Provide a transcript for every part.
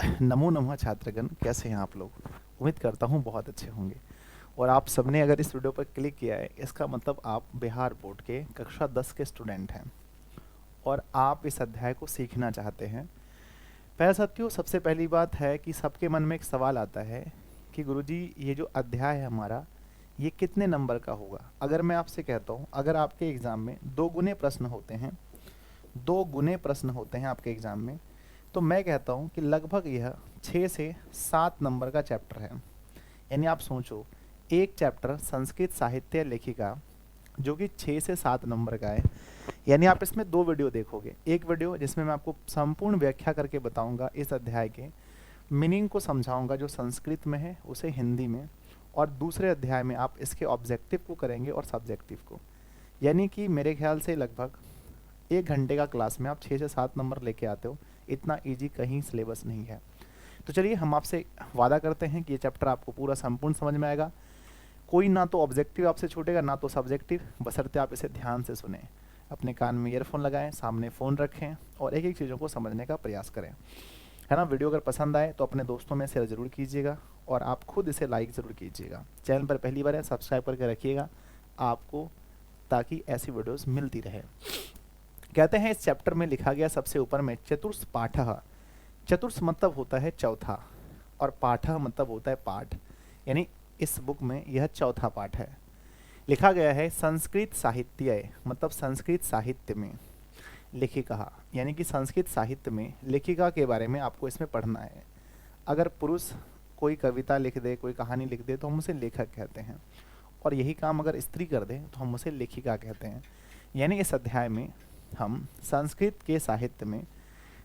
नमो नमः छात्रगण, कैसे हैं आप लोग। उम्मीद करता हूँ बहुत अच्छे होंगे। और आप सबने अगर इस वीडियो पर क्लिक किया है, इसका मतलब आप बिहार बोर्ड के कक्षा 10 के स्टूडेंट हैं और आप इस अध्याय को सीखना चाहते हैं। पहले साथियों, सबसे पहली बात है कि सबके मन में एक सवाल आता है कि गुरुजी, ये जो अध्याय है हमारा, ये कितने नंबर का होगा। अगर मैं आपसे कहता हूँ, अगर आपके एग्ज़ाम में 2 गुने प्रश्न होते हैं, 2 गुने प्रश्न होते हैं आपके एग्ज़ाम में, तो मैं कहता हूँ कि लगभग यह 6 से 7 नंबर का चैप्टर है। यानी आप सोचो, एक चैप्टर संस्कृत साहित्य लेखिका जो कि 6 से 7 नंबर का है। यानी आप इसमें 2 वीडियो देखोगे। एक वीडियो जिसमें मैं आपको संपूर्ण व्याख्या करके बताऊंगा इस अध्याय के मीनिंग को, समझाऊंगा जो संस्कृत में है उसे हिंदी में, और दूसरे अध्याय में आप इसके ऑब्जेक्टिव को करेंगे और सब्जेक्टिव को। यानी कि मेरे ख्याल से लगभग 1 घंटे का क्लास में आप 6 से 7 नंबर लेके आते हो। इतना ईजी कहीं सिलेबस नहीं है। तो चलिए, हम आपसे वादा करते हैं कि ये चैप्टर आपको पूरा संपूर्ण समझ में आएगा। कोई ना तो ऑब्जेक्टिव आपसे छूटेगा, ना तो सब्जेक्टिव, बशर्ते आप इसे ध्यान से सुने। अपने कान में ईयरफोन लगाएं, सामने फ़ोन रखें और एक एक चीज़ों को समझने का प्रयास करें, है ना। वीडियो अगर पसंद आए तो अपने दोस्तों में शेयर ज़रूर कीजिएगा और आप खुद इसे लाइक ज़रूर कीजिएगा। चैनल पर पहली बार है, सब्सक्राइब करके रखिएगा आपको, ताकि ऐसी वीडियोस मिलती रहे। कहते हैं इस चैप्टर में लिखा गया सबसे ऊपर में चतुर्थ पाठः। चतुर्थ मतलब होता है चौथा और पाठः मतलब होता है पाठ। यानी इस बुक में यह चौथा पाठ है। लिखा गया है संस्कृत साहित्य, मतलब संस्कृत साहित्य में लेखिका, यानी कि संस्कृत साहित्य में लेखिका के बारे में आपको इसमें पढ़ना है। अगर पुरुष कोई कविता लिख दे, कोई कहानी लिख दे, तो हम उसे लेखक कहते हैं, और यही काम अगर स्त्री कर दे तो हम उसे लेखिका कहते हैं। यानी इस अध्याय में हम संस्कृत के साहित्य में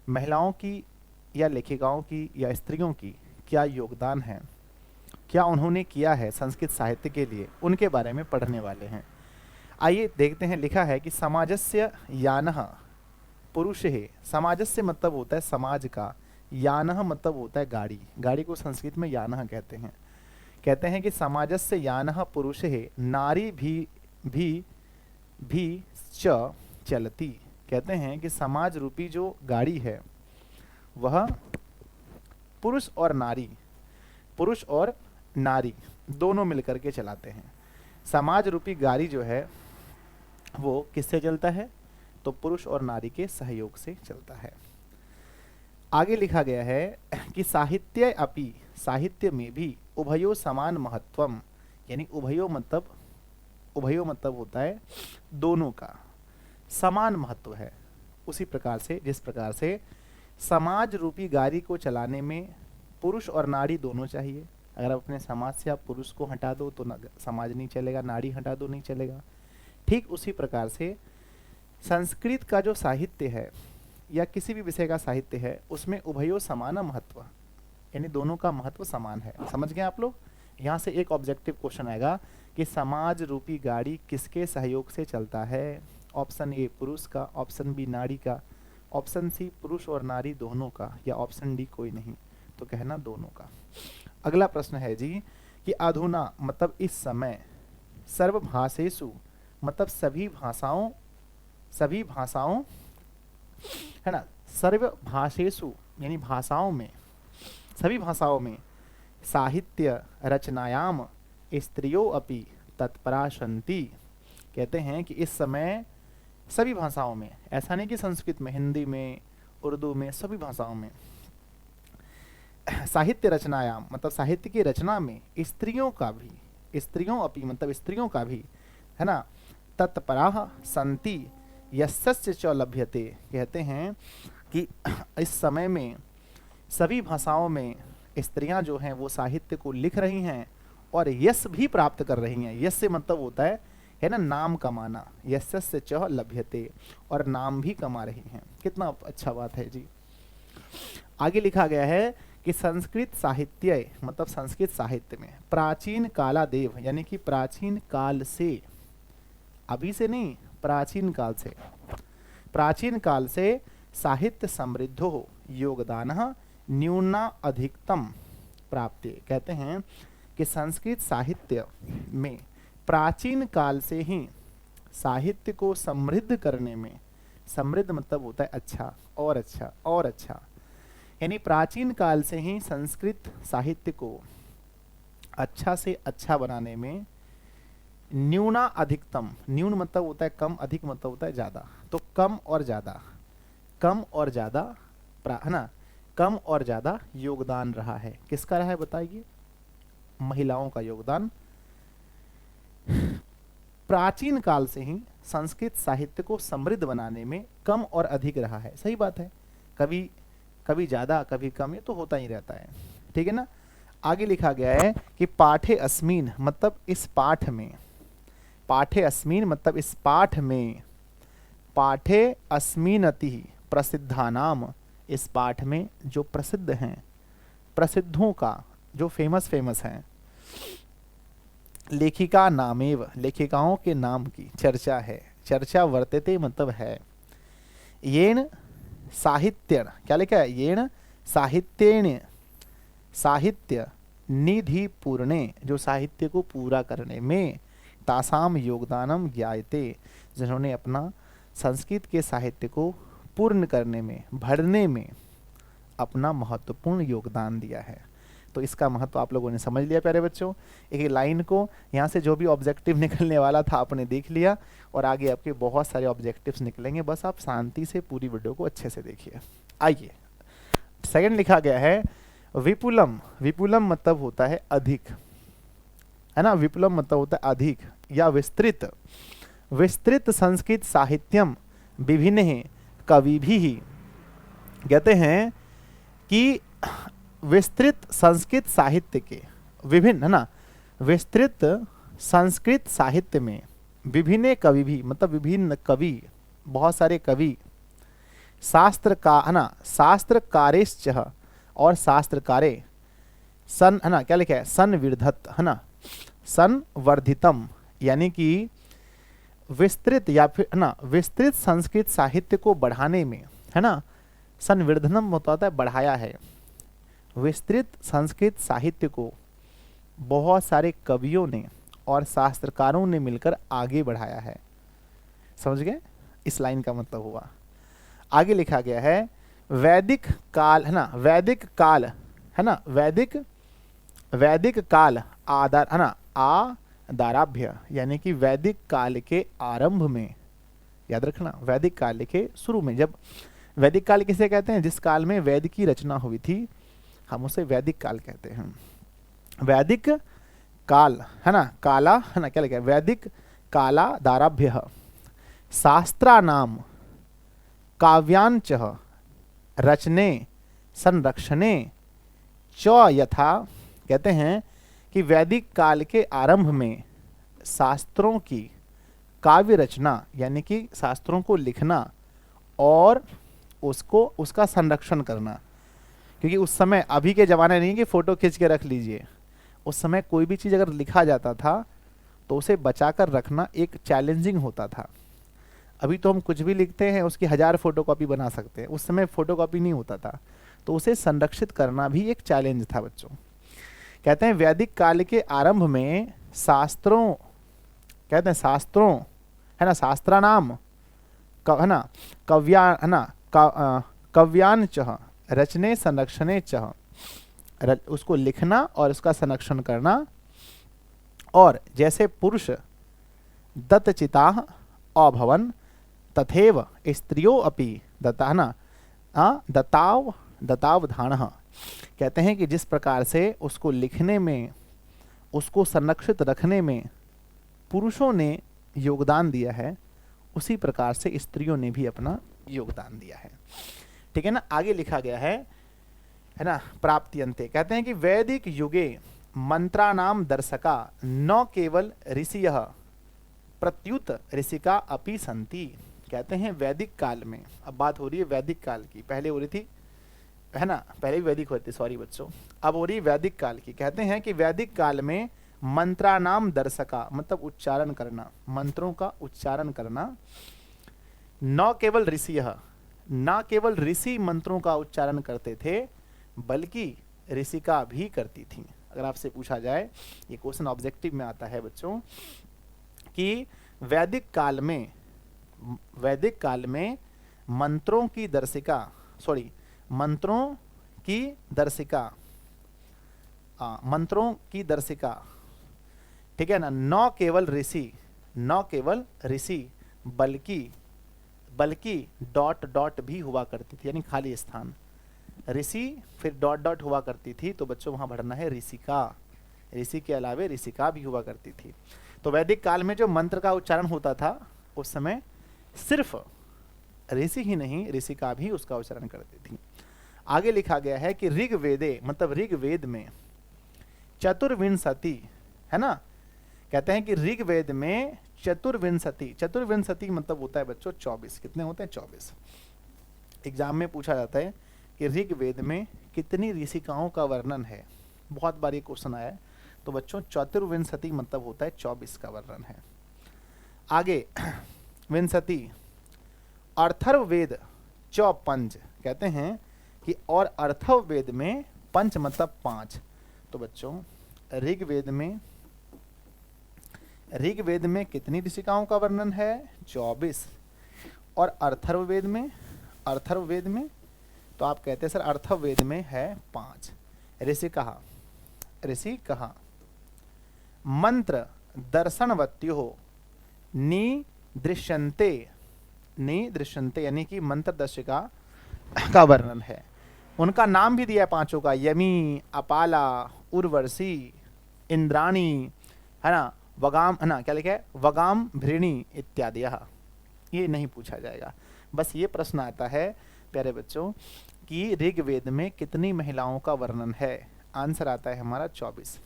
महिलाओं की या लेखिकाओं की या स्त्रियों की क्या योगदान है, क्या उन्होंने किया है संस्कृत साहित्य के लिए, उनके बारे में पढ़ने वाले हैं। आइए देखते हैं। लिखा है कि समाजस्य यानः पुरुषः। समाजस्य मतलब होता है समाज का, यानः मतलब होता है गाड़ी। गाड़ी को संस्कृत में यानः कहते हैं। कहते हैं कि समाजस्य यानः पुरुषः नारी भी च चलती। कहते हैं कि समाज रूपी जो गाड़ी है वह पुरुष और नारी दोनों मिलकर के चलाते हैं। समाज रूपी गाड़ी जो है वो किससे चलता है, तो पुरुष और नारी के सहयोग से चलता है। आगे लिखा गया है कि साहित्य अपि, साहित्य में भी उभयो समान महत्वम। यानी उभयो मतलब होता है दोनों का समान महत्व है। उसी प्रकार से, जिस प्रकार से समाज रूपी गाड़ी को चलाने में पुरुष और नारी दोनों चाहिए। अगर आप अपने समाज से आप पुरुष को हटा दो तो समाज नहीं चलेगा, नारी हटा दो नहीं चलेगा। ठीक उसी प्रकार से संस्कृत का जो साहित्य है या किसी भी विषय का साहित्य है, उसमें उभयो समान महत्व, यानी दोनों का महत्व समान है। समझ गए आप लोग। यहाँ से एक ऑब्जेक्टिव क्वेश्चन आएगा कि समाज रूपी गाड़ी किसके सहयोग से चलता है। ऑप्शन ए पुरुष का, ऑप्शन बी नारी का, ऑप्शन सी पुरुष और नारी दोनों का, या ऑप्शन डी कोई नहीं, तो कहना दोनों का। अगला प्रश्न है जी कि अधुना मतलब इस समय, सर्वभाषेषु मतलब सभी भाषाओं, है ना, सर्वभाषेषु यानी भाषाओं में, सभी भाषाओं में, साहित्य रचनायाम स्त्रियो अपि तत्परा सन्ति। कहते हैं कि इस समय सभी भाषाओं में, ऐसा नहीं कि संस्कृत में, हिंदी में, उर्दू में, सभी भाषाओं में, साहित्य रचनायाम मतलब साहित्य की रचना में स्त्रियों का भी, स्त्रियों अपि मतलब स्त्रियों का भी, है ना, तत्पराः सन्ति यस्य च लभ्यते। कहते हैं कि इस समय में सभी भाषाओं में स्त्रियां जो हैं वो साहित्य को लिख रही हैं और यश भी प्राप्त कर रही हैं। यश से मतलब होता है ना, नाम कमाना। यस्य च लभ्यते, और नाम भी कमा रही हैं। कितना अच्छा बात है जी। आगे लिखा गया है कि संस्कृत साहित्य मतलब संस्कृत साहित्य में प्राचीन कालादेव, यानी कि प्राचीन काल से, अभी से नहीं, प्राचीन काल से, प्राचीन काल से साहित्य समृद्धो योगदान न्यूना अधिकतम प्राप्ति। कहते हैं कि संस्कृत साहित्य में प्राचीन काल से ही साहित्य को समृद्ध करने में, समृद्ध मतलब होता है अच्छा और अच्छा और अच्छा, यानी प्राचीन काल से ही संस्कृत साहित्य को अच्छा से अच्छा बनाने में न्यूना अधिकतम, न्यून मतलब होता है कम, अधिक मतलब होता है ज्यादा, तो कम और ज्यादा, कम और ज्यादा है ना, कम और ज्यादा योगदान रहा है। किसका रहा है बताइए? महिलाओं का योगदान प्राचीन काल से ही संस्कृत साहित्य को समृद्ध बनाने में कम और अधिक रहा है। सही बात है, कभी कभी ज्यादा कभी कम, ये तो होता ही रहता है, ठीक है ना। आगे लिखा गया है कि पाठे अस्मिन मतलब इस पाठ में, पाठे अस्मिन मतलब इस पाठ में, पाठे अस्मिनति प्रसिद्धानाम, इस पाठ में जो प्रसिद्ध हैं, प्रसिद्धों का, जो फेमस फेमस हैं, लेखिका नामेव, लेखिकाओं के नाम की चर्चा है। चर्चा वर्तते मतलब है। येन साहित्य, क्या लिखा है? येन साहित्येन, साहित्य निधि पूर्णे, जो साहित्य को पूरा करने में, तासाम योगदानम ज्ञायते, जिन्होंने अपना संस्कृत के साहित्य को पूर्ण करने में, भरने में अपना महत्वपूर्ण योगदान दिया है। तो इसका महत्व आप लोगों ने समझ लिया प्यारे बच्चों। एक लाइन को यहाँ से जो भी ऑब्जेक्टिव निकलने वाला था आपने देख लिया, और आगे आपके बहुत सारे ऑब्जेक्टिव्स निकलेंगे, बस आप शांति से पूरी वीडियो को अच्छे से देखिए। आइए, सेकंड लिखा गया है विपुलम। विपुलम मतलब होता है अधिक, है ना, विपुलम मतलब होता है अधिक या विस्तृत। विस्तृत संस्कृत साहित्यम विभिन्न कवि भी, कहते हैं कि विस्तृत संस्कृत साहित्य के विभिन्न, है ना, विस्तृत संस्कृत साहित्य में विभिन्न कवि भी मतलब विभिन्न कवि, बहुत सारे कवि, शास्त्र का, है ना, शास्त्रकारेश्च, और शास्त्रकारे, सन, है ना, क्या लिखा है? संवर्धत, है ना, संवर्धितम, यानी कि विस्तृत या फिर, है ना, विस्तृत संस्कृत साहित्य को बढ़ाने में, है ना, संवर्धनम होता है बढ़ाया है। विस्तृत संस्कृत साहित्य को बहुत सारे कवियों ने और शास्त्रकारों ने मिलकर आगे बढ़ाया है। समझ गए? इस लाइन का मतलब हुआ। आगे लिखा गया है वैदिक काल, है ना, वैदिक काल, है ना, वैदिक काल आधार, है ना, आदाराभ्य, यानी कि वैदिक काल के आरंभ में, याद रखना, वैदिक काल के शुरू में, जब वैदिक काल किसे कहते हैं? जिस काल में वेद की रचना हुई थी, हम उसे वैदिक काल कहते हैं। वैदिक काल, है ना, काला, है ना, क्या लिखा है? वैदिक कालादारभ्य शास्त्रानाम काव्यांच रचने संरक्षणे च यथा, कहते हैं कि वैदिक काल के आरंभ में शास्त्रों की काव्य रचना, यानी कि शास्त्रों को लिखना और उसको, उसका संरक्षण करना, क्योंकि उस समय अभी के ज़माने नहीं कि फ़ोटो खींच के रख लीजिए, उस समय कोई भी चीज़ अगर लिखा जाता था तो उसे बचाकर रखना एक चैलेंजिंग होता था। अभी तो हम कुछ भी लिखते हैं उसकी 1000 फोटोकॉपी बना सकते हैं, उस समय फोटोकॉपी नहीं होता था, तो उसे संरक्षित करना भी एक चैलेंज था बच्चों। कहते हैं वैदिक काल के आरंभ में शास्त्रों, कहते हैं शास्त्रों, है ना, शास्त्रानाम, है ना, कव्या, है ना, कव्यान चह रचने संरक्षणे चह, उसको लिखना और उसका संरक्षण करना। और जैसे पुरुष दत्तचिता अभवन तथैव स्त्रियों अपि दत्ता, है ना, दत्तावधान, कहते हैं कि जिस प्रकार से उसको लिखने में, उसको संरक्षित रखने में पुरुषों ने योगदान दिया है, उसी प्रकार से स्त्रियों ने भी अपना योगदान दिया है। ठीक है ना। आगे लिखा गया है ना, प्राप्त्यन्ते, कहते हैं कि वैदिक युगे मंत्रानाम दर्शका न केवल ऋषियः प्रत्युत ऋषिका अपि संति। कहते हैं वैदिक काल में, अब बात हो रही है वैदिक काल की, पहले हो रही थी, है ना, पहले भी वैदिक होती, सॉरी बच्चों, अब हो रही वैदिक काल की। कहते हैं कि वैदिक काल में मंत्रानाम दर्शका मतलब उच्चारण करना, मंत्रों का उच्चारण करना, न केवल ऋषियः, न केवल ऋषि मंत्रों का उच्चारण करते थे बल्कि ऋषिका भी करती थी। अगर आपसे पूछा जाए, ये क्वेश्चन ऑब्जेक्टिव में आता है बच्चों, कि वैदिक काल में मंत्रों की दर्शिका, सॉरी, मंत्रों की दर्शिका, मंत्रों की दर्शिका, ठीक है ना। न केवल ऋषि, न केवल ऋषि बल्कि डॉट डॉट भी हुआ करती थी, यानी खाली स्थान, ऋषि फिर डॉट डॉट हुआ करती थी, तो बच्चों वहां भरना है ऋषिका। ऋषि के अलावे ऋषिका भी हुआ करती थी। तो वैदिक काल में जो मंत्र का उच्चारण होता था उस समय सिर्फ ऋषि ही नहीं ऋषिका भी उसका उच्चारण करती थी। आगे लिखा गया है कि ऋग्वेदे, मतलब ऋग्वेद में चतुर्विंशति, है ना, कहते हैं कि ऋग्वेद में चतुर्विंशति, चतुर्विंशति मतलब होता है बच्चों 24। कितने होते हैं? 24। एग्जाम में पूछा जाता है कि ऋग्वेद में कितनी ऋषिकाओं का वर्णन है, बहुत बार ये क्वेश्चन आया है। तो बच्चों चतुर्विंशति मतलब होता है 24 का वर्णन है। आगे विंशति, अर्थर्ववेद चौपंच, कहते हैं कि और अर्थर्ववेद में पंच मतलब 5। तो बच्चों ऋग्वेद में कितनी ऋषिकाओं का वर्णन है? 24। और अर्थर्ववेद में तो आप कहते हैं सर अर्थर्ववेद में है 5। ऋषि कहा मंत्र दर्शनवत्यो निदृश्यन्ते यानी कि मंत्र दर्शिका का वर्णन है। उनका नाम भी दिया है पांचों का, यमी, अपाला, उर्वशी, इंद्राणी, है ना, वगाम, है ना, क्या लिखा है, वगाम भृणी इत्यादि। ये नहीं पूछा जाएगा। बस ये प्रश्न आता है प्यारे बच्चों कि ऋग्वेद में कितनी महिलाओं का वर्णन है? आंसर आता है हमारा 24।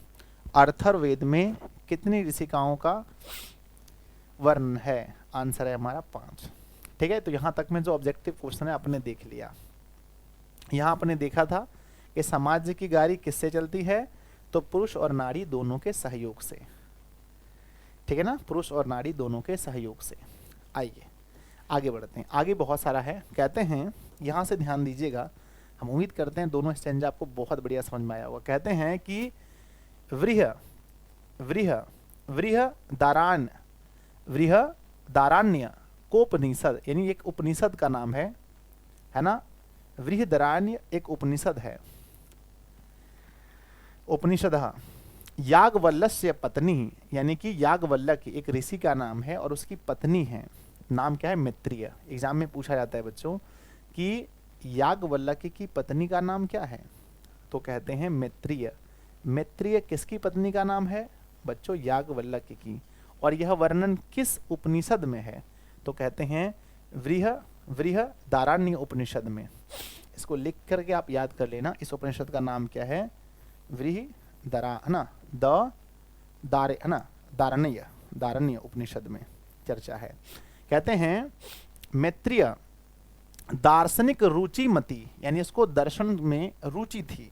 अर्थर्ववेद में कितनी ऋषिकाओं का वर्णन है? आंसर है हमारा 5। ठीक है, तो यहां तक में जो ऑब्जेक्टिव क्वेश्चन है आपने देख लिया। यहां आपने देखा था कि समाज की गाड़ी किससे चलती है? तो पुरुष और नारी दोनों के सहयोग से, ठीक है ना, पुरुष और नारी दोनों के सहयोग से। आइए आगे बढ़ते हैं, आगे बहुत सारा है। कहते हैं, यहां से ध्यान दीजिएगा, हम उम्मीद करते हैं दोनों स्टैंजा आपको बहुत बढ़िया समझ में आया होगा। कहते हैं कि दाराण्य कोपनिषद, यानी एक उपनिषद का नाम है ना। वृहदारण्य एक उपनिषद है। उपनिषद याज्ञवल्क्य पत्नी, यानी कि याज्ञवल्क्य एक ऋषि का नाम है और उसकी पत्नी है, नाम क्या है? मैत्रेय। एग्जाम में पूछा जाता है बच्चों कि याज्ञवल्क्य की पत्नी का नाम क्या है? तो कहते हैं मैत्रेय। मैत्रेय किसकी पत्नी का नाम है? बच्चों याज्ञवल्क्य की। और यह वर्णन किस उपनिषद में है? तो कहते हैं वृहदारण्य उपनिषद में। इसको लिख करके आप याद कर लेना, इस उपनिषद का नाम क्या है? दारण्य उपनिषद में चर्चा है। कहते हैं मैत्रेय दार्शनिक रुचिमती, यानी इसको दर्शन में रुचि थी,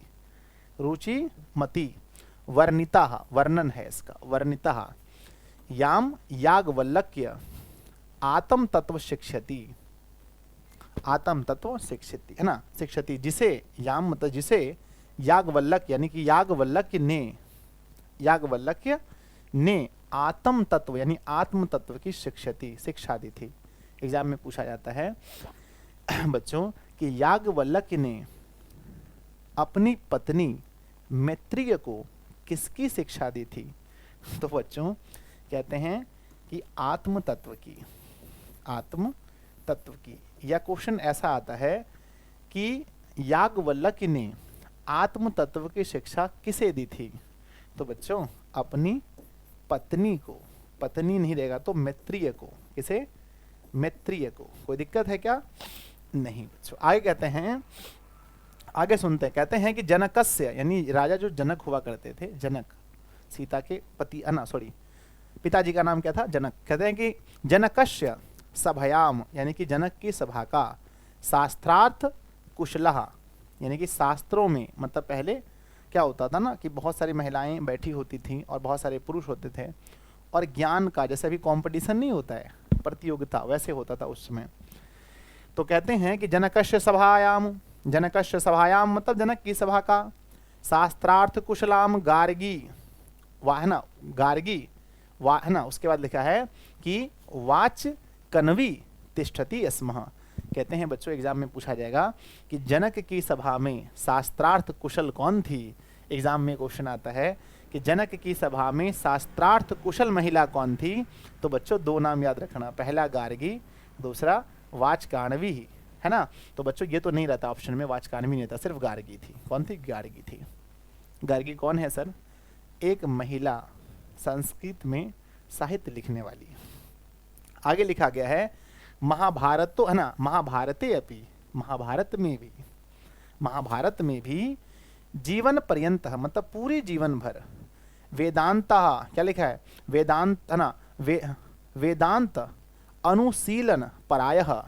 रुचिमती। वर्णिता, वर्णन है इसका, वर्णिता याम याज्ञवल्क्य आत्म तत्व शिक्षति, आत्म तत्व शिक्षति, है ना, शिक्षति, जिसे याम मतलब जिसे याज्ञवल्क्य, यानी कि याज्ञवल्क्य ने आत्म तत्व यानी आत्म तत्व की शिक्षा दी थी। एग्जाम में पूछा जाता है बच्चों कि याज्ञवल्क्य ने अपनी पत्नी मैत्रेय को किसकी शिक्षा दी थी? तो बच्चों कहते हैं कि आत्म तत्व की। यह क्वेश्चन ऐसा आता है कि याज्ञवल्क्य ने आत्म तत्व की शिक्षा किसे दी थी? तो बच्चों अपनी पत्नी को, पत्नी नहीं रहेगा तो मैत्रेय को। किसे? मैत्रेय को। कोई दिक्कत है क्या? नहीं बच्चों। आगे कहते हैं, आगे सुनते हैं। कहते हैं कि जनकस्य, यानी राजा जो जनक हुआ करते थे, जनक सीता के पति, पिताजी का नाम क्या था? जनक। कहते हैं कि जनकस्य सभयाम, यानी कि जनक की सभा का, शास्त्रार्थ कुशलः, यानी कि शास्त्रों में, मतलब पहले क्या होता था ना कि बहुत सारी महिलाएं बैठी होती थीं और बहुत सारे पुरुष होते थे, और ज्ञान का जैसे अभी कंपटीशन नहीं होता है, प्रतियोगिता, वैसे होता था उस समय। तो कहते हैं कि जनकस्य सभायाम मतलब जनक की सभा का, शास्त्रार्थ कुशलाम गार्गी, उसके बाद लिखा है कि वाच कनवी तिष्ठति स्मः, कहते हैं बच्चों एग्जाम में पूछा जाएगा कि जनक की सभा में शास्त्रार्थ कुशल कौन थी। एग्जाम में क्वेश्चन आता है कि जनक की सभा में शास्त्रार्थ कुशल महिला कौन थी। तो बच्चों दो नाम याद रखना, पहला गार्गी, दूसरा वाचकानवी, है ना। तो बच्चों ये तो नहीं रहता ऑप्शन में, वाचकानवी नहीं रहता, सिर्फ गार्गी थी। कौन थी? गार्गी थी। गार्गी कौन है सर? एक महिला संस्कृत में साहित्य लिखने वाली। आगे लिखा गया है महाभारत तो है ना, महाभारते अपि, महाभारत में भी जीवन पर्यंत मतलब पूरे जीवन भर वेदांता, क्या लिखा है? वेदांत है ना, वेदांत अनुशीलन परायः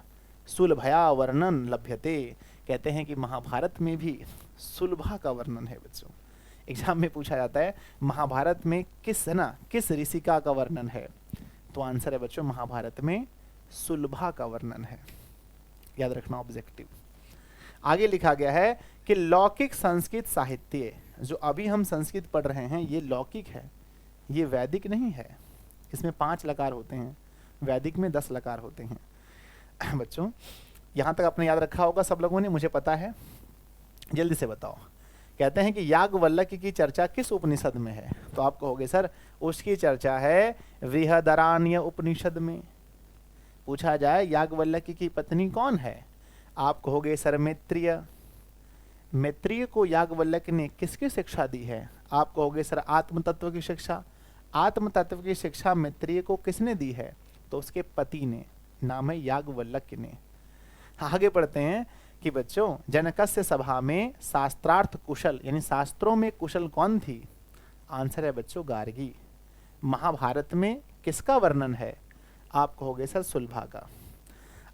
सुलभया वर्णन लभ्यते। कहते हैं कि महाभारत में भी सुलभा का वर्णन है बच्चों। एग्जाम में पूछा जाता है महाभारत में किस, है ना, किस ऋषिका का वर्णन है। तो आंसर है बच्चों महाभारत में सुलभा का वर्णन है। याद रखना ऑब्जेक्टिव। आगे लिखा गया है कि लौकिक संस्कृत साहित्य, जो अभी हम संस्कृत पढ़ रहे हैं ये लौकिक है, ये वैदिक नहीं है। इसमें 5 लकार होते हैं, वैदिक में 10 लकार होते हैं। बच्चों यहाँ तक आपने याद रखा होगा सब लोगों ने, मुझे पता है। जल्दी से बताओ। कहते हैं कि याज्ञवल्क्य की चर्चा किस उपनिषद में है। तो आप कहोगे सर उसकी चर्चा है बृहदारण्यक उपनिषद में। पूछा जाए याज्ञवल्क्य की पत्नी कौन है, आप कहोगे सर मैत्रेय। मैत्रेय को याज्ञवल्क्य ने किसकी शिक्षा दी है, आप कहोगे सर आत्म तत्व की शिक्षा। आत्म तत्व की शिक्षा मैत्रेय को किसने दी है, तो उसके पति ने, नाम है याज्ञवल्क्य ने। आगे पढ़ते हैं कि बच्चों जनकस्य सभा में शास्त्रार्थ कुशल यानी शास्त्रों में कुशल कौन थी। आंसर है बच्चों गार्गी। महाभारत में किसका वर्णन है, आप कहोगे सर सुलभा का।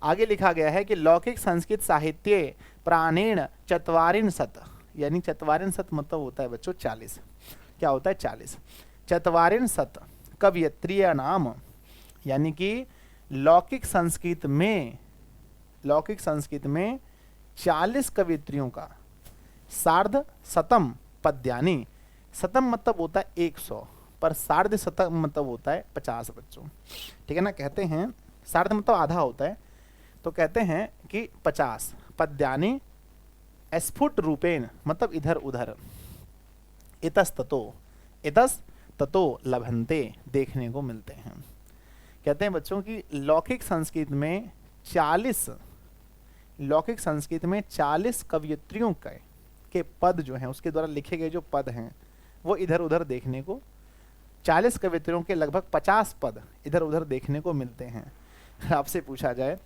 आगे लिखा गया है कि लौकिक संस्कृत साहित्य प्राणेण चत्वारिंशत्, यानी चत्वारिंशत् मतलब होता है बच्चों 40। क्या होता है? 40। चत्वारिंशत् कवयित्रीय नाम, यानी कि लौकिक संस्कृत में 40 कवियत्रियों का सार्ध शतम पद्यानि, शतम मतलब होता है 100, पर सार्ध शतम मतलब होता है 50 बच्चों। ठीक है ना। कहते हैं सार्ध मतलब आधा होता है, तो कहते हैं कि 50 पद्यानि स्फुट रूपेण मतलब इधर उधर, इतस्ततो लभन्ते देखने को मिलते हैं। कहते हैं बच्चों कि लौकिक संस्कृत में 40 कवयित्रियों के पद जो हैं, उसके द्वारा लिखे गए जो पद हैं वो इधर उधर देखने को, 40 कवियत्रियों के लगभग 50 पद इधर उधर देखने को मिलते हैं। आपसे पूछा जाए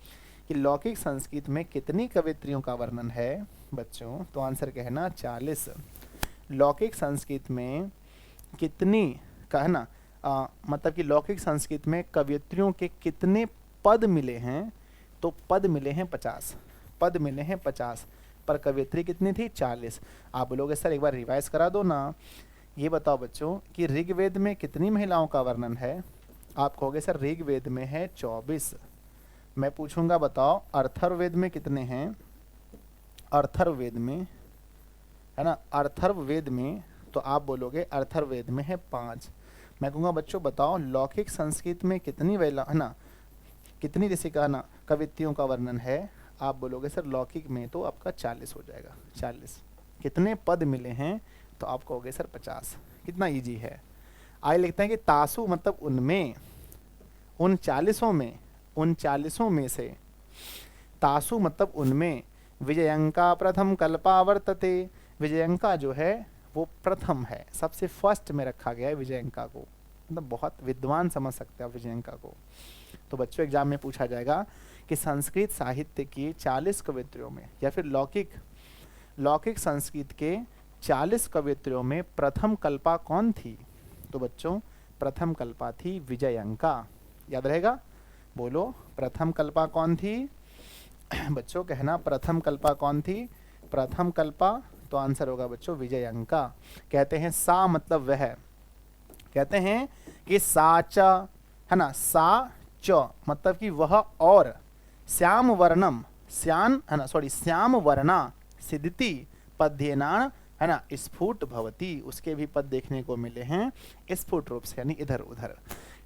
कि लौकिक संस्कृत में कितनी कवियत्रियों का वर्णन है बच्चों, तो आंसर कहना 40। लौकिक संस्कृत में कितनी कहना मतलब कि लौकिक संस्कृत में कवियत्रियों के कितने पद मिले हैं, तो पद मिले हैं 50, पद मिले हैं 50, पर कवियत्री कितनी थी? 40। आप बोलोगे सर एक बार रिवाइज करा दो ना। ये बताओ बच्चों कि ऋग्वेद में कितनी महिलाओं का वर्णन है, आप कहोगे सर ऋग्वेद में है 24। मैं पूछूंगा बताओ अर्थर्ववेद में कितने हैं, अर्थर्ववेद में, है ना, अर्थर्ववेद में, तो आप बोलोगे अर्थर्ववेद में है 5। मैं कहूँगा बच्चों बताओ लौकिक संस्कृत में कितनी वेला, है ना, कितनी ऋषिका ना कवित्रियों का वर्णन है, आप बोलोगे सर लौकिक में तो आपका 40 हो जाएगा। 40 कितने पद मिले हैं, तो आप कहोगे सर 50। कितना इजी है। आगे लिखते हैं कि तासु मतलब उनमें, उन 40 में से, तासु मतलब उनमें, विजयंका प्रथम कल्पा वर्तते। विजयंका जो है वो प्रथम है, सबसे फर्स्ट में रखा गया है विजयंका को, मतलब बहुत विद्वान समझ सकते हैं विजयंका को। तो बच्चों एग्जाम में पूछा जाएगा कि संस्कृत साहित्य की 40 कवियत्रियों में, या फिर लौकिक संस्कृत के 40 कवियत्रियों में प्रथम कल्पा कौन थी, तो बच्चों प्रथम कल्पा थी विजयंका। याद रहेगा, बोलो प्रथम कल्पा कौन थी बच्चों, कहना प्रथम कल्पा कौन थी, प्रथम कल्पा, तो आंसर होगा बच्चों विजयंका। कहते हैं सा मतलब वह, कहते हैं कि साच, है ना, सा च मतलब कि वह, और श्याम वर्णम, श्याम, है ना, सॉरी श्याम वर्णा सिद्धति पद्यनान, है ना, स्फुट भवती, उसके भी पद देखने को मिले हैं स्फुट रूप से, यानी इधर उधर।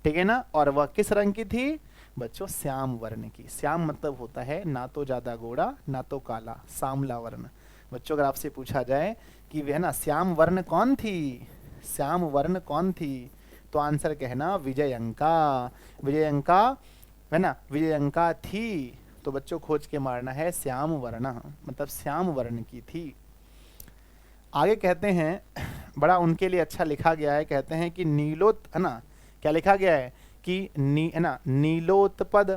ठीक है ना। और वह किस रंग की थी, बच्चों श्याम वर्ण की। श्याम मतलब होता है ना तो ज्यादा गोरा ना तो काला, श्यामला वर्ण। बच्चों अगर आपसे पूछा जाए कि वह ना श्याम वर्ण कौन थी, श्याम वर्ण कौन थी, तो आंसर कहना विजयंका। विजयंका है ना, विजयंका थी। तो बच्चों खोज के मारना है श्याम वर्ण, मतलब श्याम वर्ण की थी। आगे कहते हैं, बड़ा उनके लिए अच्छा लिखा गया है, कहते हैं कि नीलोत है ना, क्या लिखा गया है कि है ना, नीलोत्पद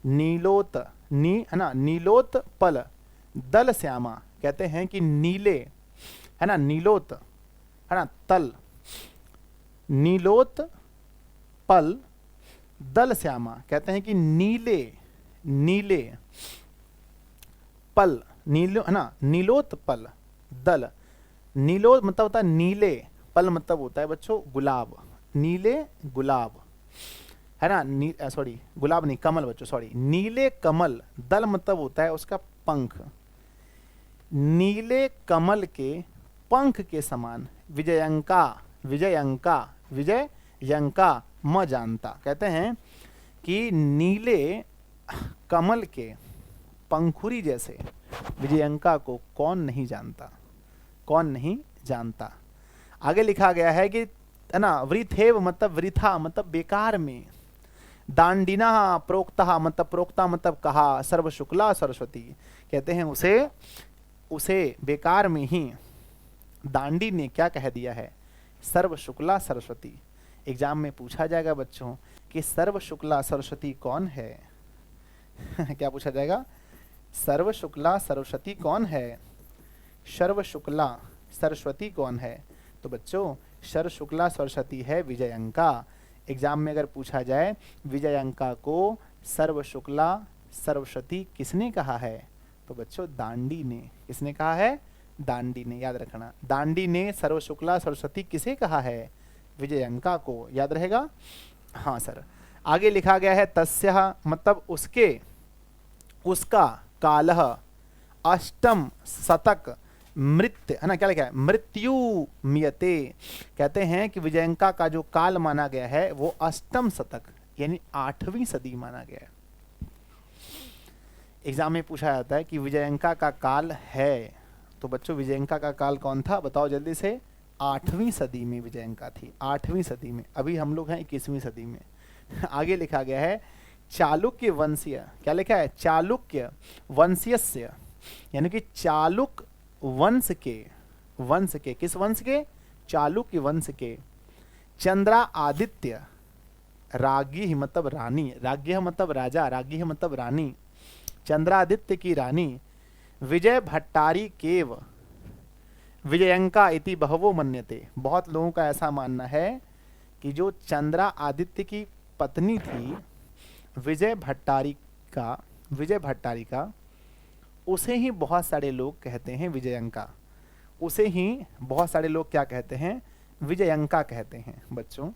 नीलोत नी है ना, नीलोत्पल दल श्यामा। कहते हैं कि नीले है ना, नीलोत है ना, तल नीलोत पल दल श्यामा। कहते हैं कि नीले नीले पल, नीलो है ना, नीलोत पल दल, नीलो मतलब होता है नीले, पल मतलब होता है बच्चों गुलाब, नीले गुलाब है ना, सॉरी गुलाब नहीं कमल बच्चों, सॉरी नीले कमल, दल मतलब होता है उसका पंख, नीले कमल के पंख के समान विजयंका, विजयंका विजयंका म जानता। कहते हैं कि नीले कमल के पंखुरी जैसे विजयंका को कौन नहीं जानता, कौन नहीं जानता। आगे लिखा गया है कि है ना, वृथेव मतलब वृथा मतलब बेकार में, दांडिना प्रोक्ता मतलब प्रोक्ता मतलब कहा, सर्व शुक्ला सरस्वती। कहते हैं उसे बेकार में ही दांडी ने क्या कह दिया है, सर्व शुक्ला सरस्वती। एग्जाम में पूछा जाएगा बच्चों कि सर्व शुक्ला सरस्वती कौन है क्या पूछा जाएगा, सर्व शुक्ला सरस्वती कौन है, सर्व शुक्ला सरस्वती कौन है। तो बच्चों सर्व शुक्ला सरस्वती है विजयंका। एग्जाम में अगर पूछा जाए विजयंका को सर्व शुक्ला सरस्वती किसने कहा है, तो बच्चों दांडी ने। किसने कहा है, दांडी ने, याद रखना। दांडी ने सर्व शुक्ला सरस्वती किसे कहा है, विजयंका को, याद रहेगा। हाँ सर। आगे लिखा गया है तस्यः मतलब उसके, उसका, कालः अष्टम शतक मृत्यु है ना, क्या लिखा है, मृत्यु मियते। कहते हैं कि विजयंका का जो काल माना गया है वो अष्टम शतक यानी 8वीं सदी माना गया है। एग्जाम में पूछा जाता है कि विजयंका का काल है, तो बच्चों विजयंका का काल कौन था बताओ जल्दी से। 8वीं सदी में विजयंका थी, 8वीं सदी में। अभी हम लोग हैं 21वीं सदी में। आगे लिखा गया है चालुक्य वंशीय, क्या लिखा है, चालुक्य वंशीय यानी कि चालुक वंश के, किस वंश के, चालुक्य वंश के, चंद्रा आदित्य राज्ञी मतलब रानी, राज्ञ मतलब राजा, राज्ञी मतलब रानी, चंद्रादित्य की रानी, विजय भट्टारी केव विजयंका इति बहवो मन्यते। बहुत लोगों का ऐसा मानना है कि जो चंद्रा आदित्य की पत्नी थी विजय भट्टारी का, उसे ही बहुत सारे लोग कहते हैं विजयंका, उसे ही बहुत सारे लोग क्या कहते हैं, विजयंका कहते हैं। बच्चों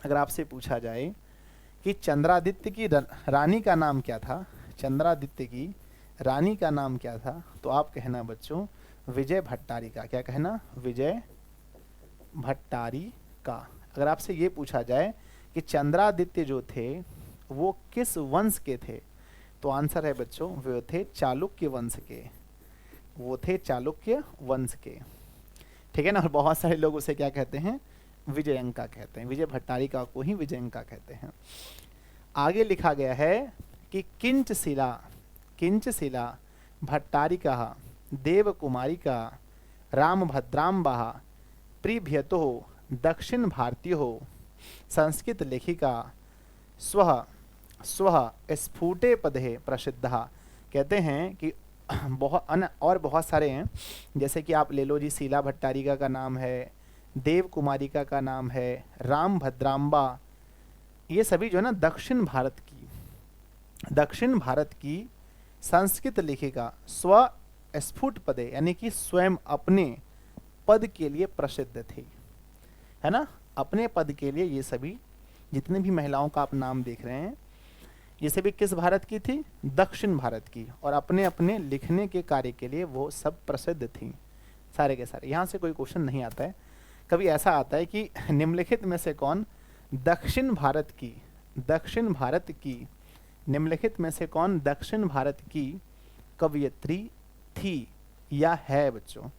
अगर आपसे पूछा जाए कि चंद्रादित्य की रानी का नाम क्या था, चंद्रादित्य की रानी का नाम क्या था, तो आप कहना बच्चों विजय भट्टारी का। क्या कहना, विजय भट्टारी का। अगर आपसे ये पूछा जाए कि चंद्रादित्य जो थे वो किस वंश के थे, तो आंसर है बच्चों वे थे चालुक्य वंश के, वो थे चालुक्य वंश के। ठीक है ना। और बहुत सारे लोग उसे क्या कहते हैं, विजयंका कहते हैं, विजय भट्टारिका को ही विजयंका कहते हैं। आगे लिखा गया है कि किंचशिला भट्टारिका देवकुमारिका रामभद्राम्बा प्रिभ्यतो दक्षिण भारतीय हो संस्कृत लेखिका स्व स्फुटे पदे प्रसिद्धा। कहते हैं कि बहुत सारे हैं, जैसे कि आप ले लो जी, शीला भट्टारिका का नाम है, देव कुमारिका का नाम है, राम भद्राम्बा, ये सभी जो है ना दक्षिण भारत की संस्कृत लेखिका स्व स्फुट पदे यानी कि स्वयं अपने पद के लिए प्रसिद्ध थी, है ना, अपने पद के लिए। ये सभी जितने भी महिलाओं का आप नाम देख रहे हैं ये सभी किस भारत की थी, दक्षिण भारत की, और अपने अपने लिखने के कार्य के लिए वो सब प्रसिद्ध थी सारे के सारे। यहाँ से कोई क्वेश्चन नहीं आता है, कभी ऐसा आता है कि निम्नलिखित में से कौन दक्षिण भारत की दक्षिण भारत की, निम्नलिखित में से कौन दक्षिण भारत की कवयित्री थी या है बच्चों?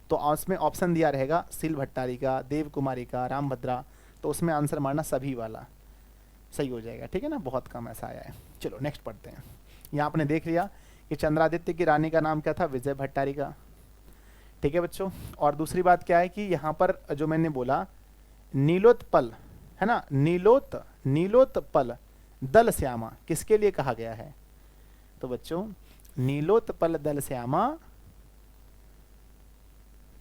तो उसमें ऑप्शन दिया रहेगा सील भट्टारिका, देव कुमारी का, रामभद्रा, तो उसमें आंसर मारना सभी वाला सही हो जाएगा, ठीक है ना, बहुत कम ऐसा आया है। चलो नेक्स्ट पढ़ते हैं। यहाँ आपने देख लिया कि चंद्रादित्य की रानी का नाम क्या था, विजय भट्टारिका, ठीक है बच्चों। और दूसरी बात क्या है कि यहाँ पर जो मैंने बोला नीलोत्पल है ना, नीलोत्पल दल श्यामा किसके लिए कहा गया है? तो बच्चों नीलोत्पल दल श्यामा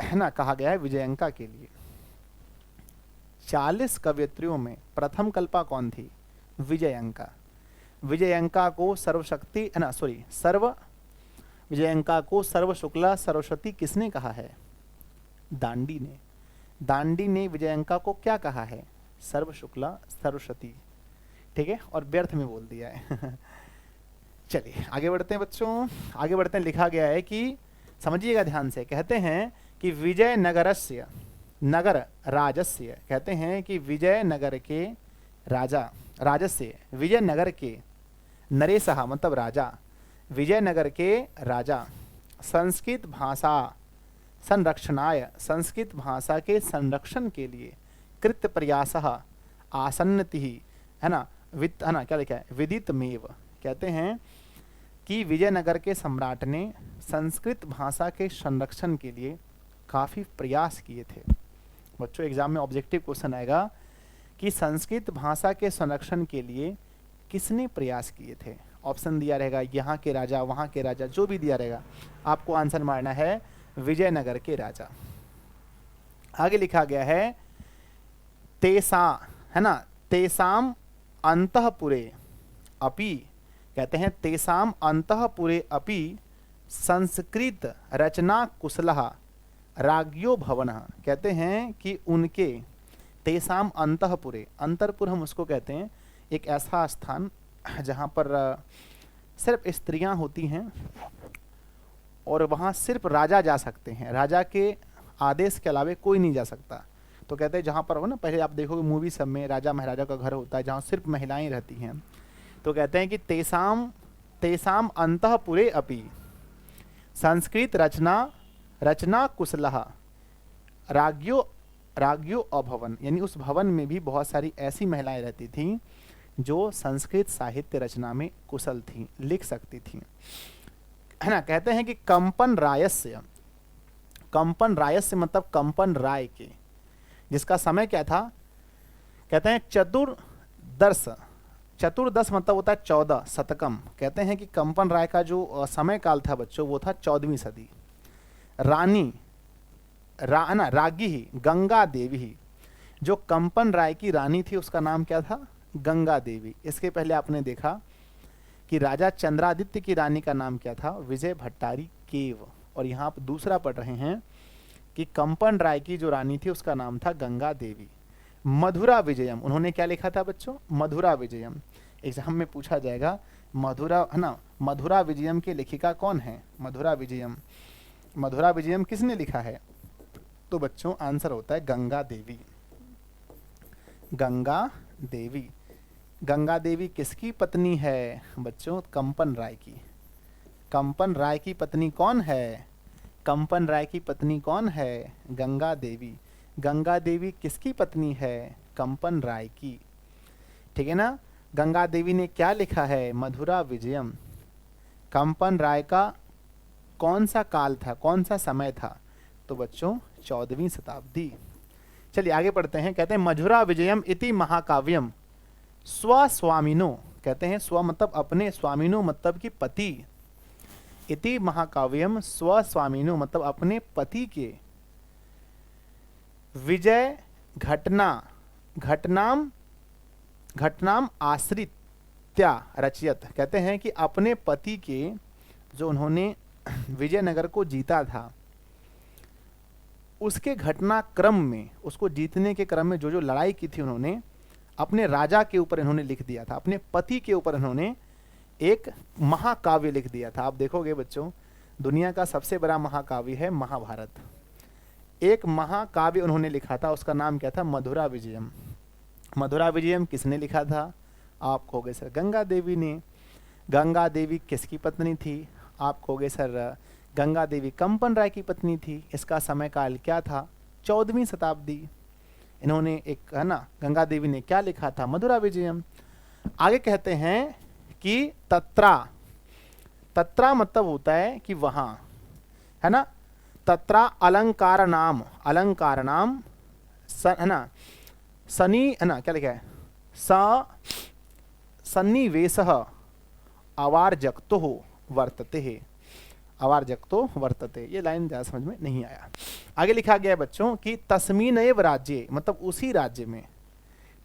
है ना कहा गया है विजयंका के लिए। 40 कवयित्रियों में प्रथम कल्पा कौन थी? विजयंका। विजयंका को सर्वशक्ति है ना विजयंका को सर्व शुक्ला सरस्वती किसने कहा है? दांडी ने। दांडी ने विजयंका को क्या कहा है? सर्व शुक्ला सरस्वती, ठीक है, और व्यर्थ में बोल दिया है। चलिए आगे बढ़ते हैं बच्चों, आगे बढ़ते हैं। लिखा गया है कि समझिएगा ध्यान से, कहते हैं कि विजयनगरस्य नगर राजस्य, कहते हैं कि विजयनगर के राजा, राजस्य विजयनगर के नरेशः मतलब राजा, विजयनगर के राजा संस्कृत भाषा संरक्षणाय, संस्कृत भाषा के संरक्षण के लिए कृत प्रयासः आसन्नति है ना क्या लिखा है विदितमेव, कहते हैं कि विजयनगर के सम्राट ने संस्कृत भाषा के संरक्षण के लिए काफ़ी प्रयास किए थे। बच्चों एग्जाम में ऑब्जेक्टिव क्वेश्चन आएगा कि संस्कृत भाषा के संरक्षण के लिए किसने प्रयास किए थे? ऑप्शन दिया रहेगा, यहाँ के राजा, वहाँ के राजा, जो भी दिया रहेगा आपको आंसर मारना है विजयनगर के राजा। आगे लिखा गया है तेसा है ना तेसाम अंतःपुरे अपि, कहते हैं तेसाम अंतःपुरे अपि संस्कृत रचना कुशलः राज्ञो भवनः, कहते हैं कि उनके तेसाम अंतःपुरे, अंतरपुर हम उसको कहते हैं एक ऐसा स्थान जहाँ पर सिर्फ स्त्रियां होती हैं और वहाँ सिर्फ राजा जा सकते हैं, राजा के आदेश के अलावा कोई नहीं जा सकता। तो कहते हैं जहाँ पर हो ना, पहले आप देखोगे मूवी सब में राजा महाराजा का घर होता है जहाँ सिर्फ महिलाएं रहती हैं, तो कहते हैं कि तेसाम अंतःपुरे अपि संस्कृत रचना कुशलः राज्ञो अभवन, यानी उस भवन में भी बहुत सारी ऐसी महिलाएं रहती थीं जो संस्कृत साहित्य रचना में कुशल थीं, लिख सकती थीं, है ना। कहते हैं कि कंपन रायस्य मतलब कंपन राय के, जिसका समय क्या था? कहते हैं चतुर्दश मतलब होता है 14 शतकम। कहते हैं कि कंपन राय का जो समय काल था बच्चों वो था 14वीं सदी। रागी ही गंगा देवी ही, जो कंपन राय की रानी थी उसका नाम क्या था? गंगा देवी। इसके पहले आपने देखा कि राजा चंद्रादित्य की रानी का नाम क्या था? विजय भट्टारी केव। और यहाँ आप दूसरा पढ़ रहे हैं कि कंपन राय की जो रानी थी उसका नाम था गंगा देवी। मधुरा विजयम, उन्होंने क्या लिखा था बच्चों? मधुरा विजयम। एग्जाम में पूछा जाएगा मधुरा है ना, मधुरा विजयम की लेखिका कौन है? मधुरा विजयम किसने लिखा है? तो बच्चों आंसर होता है गंगा देवी। गंगा देवी किसकी पत्नी है बच्चों? कंपन राय की। कंपन राय की पत्नी कौन है? गंगा देवी। गंगा देवी किसकी पत्नी है? कंपन राय की, ठीक है ना। गंगा देवी ने क्या लिखा है? मधुरा विजयम। कंपन राय का कौन सा काल था, कौन सा समय था? तो बच्चों 14वीं शताब्दी। चलिए आगे पढ़ते हैं। कहते हैं मधुरा विजयम इति महाकाव्यम स्वस्वामिनो, कहते हैं स्व मतलब अपने, स्वामिनो मतलब कि पति, इति महाकाव्यम स्वस्वामिनो मतलब अपने पति के, विजय घटनाम आश्रित्या रचयत, कहते हैं कि अपने पति के जो उन्होंने विजयनगर को जीता था उसके घटनाक्रम में, उसको जीतने के क्रम में जो जो लड़ाई की थी उन्होंने अपने राजा के ऊपर इन्होंने लिख दिया था, अपने पति के ऊपर इन्होंने एक महाकाव्य लिख दिया था। आप देखोगे बच्चों दुनिया का सबसे बड़ा महाकाव्य है महाभारत। एक महाकाव्य उन्होंने लिखा था, उसका नाम क्या था? मधुरा विजयम। मधुरा विजयम किसने लिखा था? आप कहोगे सर गंगा देवी ने। गंगा देवी किसकी पत्नी थी? आप कहोगे सर गंगा देवी कंपन राय की पत्नी थी। इसका समय काल क्या था? 14वीं शताब्दी। इन्होंने एक है ना, गंगा देवी ने क्या लिखा था? मधुरा विजयम। आगे कहते हैं कि तत्रा, तत्रा मतलब होता है कि वहां, है ना। तत्रा अलंकार नाम, अलंकार नाम है ना, सनी है ना, क्या लिखा है? सन्निवेशः अवार्जक्तो वर्तते है, अवार्जक्तो वर्तते। ये लाइन ज़्यादा समझ में नहीं आया। आगे लिखा गया है बच्चों कि तस्मीन एव राज्य, मतलब उसी राज्य में,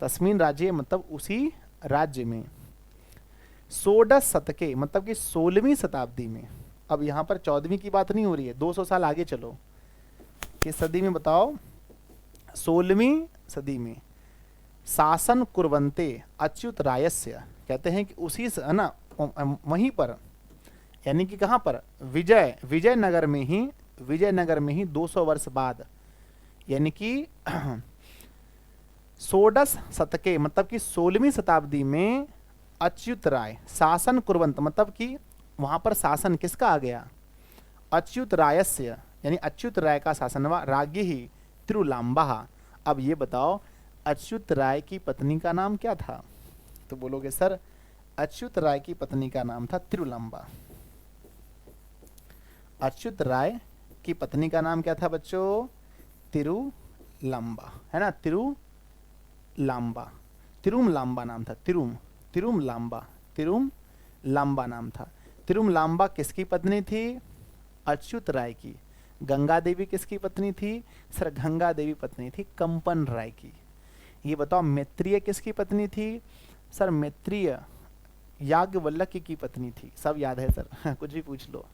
तस्मीन राज्य मतलब उसी राज्य में, षोडश शतके मतलब कि 16वीं शताब्दी में। अब यहाँ पर 14वीं की बात नहीं हो रही है, 200 साल आगे चलो, किस सदी में बताओ? 16वीं सदी में। शासन कुर्वन्ते अच्युत रायस्य, कहते हैं कि उसी है ना, वहीं पर, यानी कि कहाँ पर? विजयनगर में ही, विजयनगर में ही 200 वर्ष बाद, यानी कि षोडश शतके मतलब कि 16वीं शताब्दी में अच्युत राय शासन कुर्वंत, मतलब कि वहां पर शासन किसका आ गया? अच्युत रायस्य, यानी अच्युत राय का शासन हुआ। राज्ञी ही तिरुलांबा। अब ये बताओ अच्युत राय की पत्नी का नाम क्या था? तो बोलोगे सर अच्युत राय की पत्नी का नाम था तिरुलांबा। अच्युत राय की पत्नी का नाम क्या था बच्चों? तिरुलांबा, है ना, तिरुलांबा, तिरुमलांबा नाम था। तिरुमलांबा, तिरुमलांबा नाम था। तिरुमलांबा किसकी पत्नी थी? अच्युत राय की। गंगा देवी किसकी पत्नी थी? सर गंगा देवी पत्नी थी कंपन राय की। ये बताओ मैत्रेय किसकी पत्नी थी? सर मैत्रेय याज्ञवल्क्य की पत्नी थी। सब याद है सर कुछ भी पूछ लो।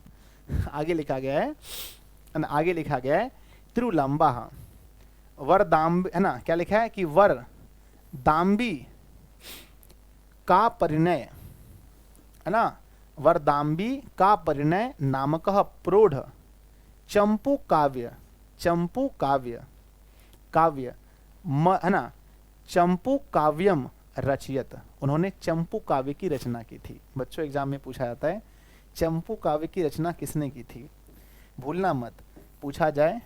आगे लिखा गया है, आगे लिखा गया है तिरुलांबा वर दाम्ब, है ना, क्या लिखा है कि वर दाम्बी का परिणय, है ना, वरदाम्बी का परिणय नामकः प्रौढ़ चंपू काव्य, चंपू काव्य, काव्य है ना, चंपू काव्यम रचयत। उन्होंने चंपू काव्य की रचना की थी। बच्चों एग्जाम में पूछा जाता है चंपू काव्य की रचना किसने की थी? भूलना मत, पूछा जाए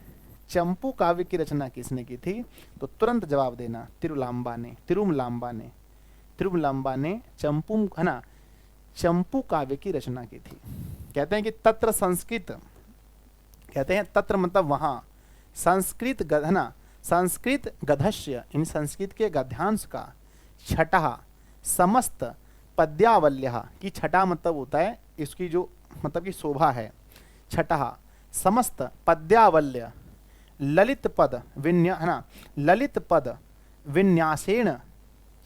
चंपू काव्य की रचना किसने की थी तो तुरंत जवाब देना तिरुलांबा ने, तिरुमलांबा ने। तिरुमलांबा ने चंपू, है ना, चंपू काव्य की रचना की थी। कहते हैं कि तत्र संस्कृत, कहते हैं तत्र मतलब वहां, संस्कृत है ना, संस्कृत गधस्य, इन संस्कृत के गद्यांश का, छठा समस्त पद्यावल्य की, छठा मतलब होता है इसकी जो मतलब की शोभा है, छठा समस्त पद्यावल्य ललित पद विन्या, है ना, ललित पद विन्यासेण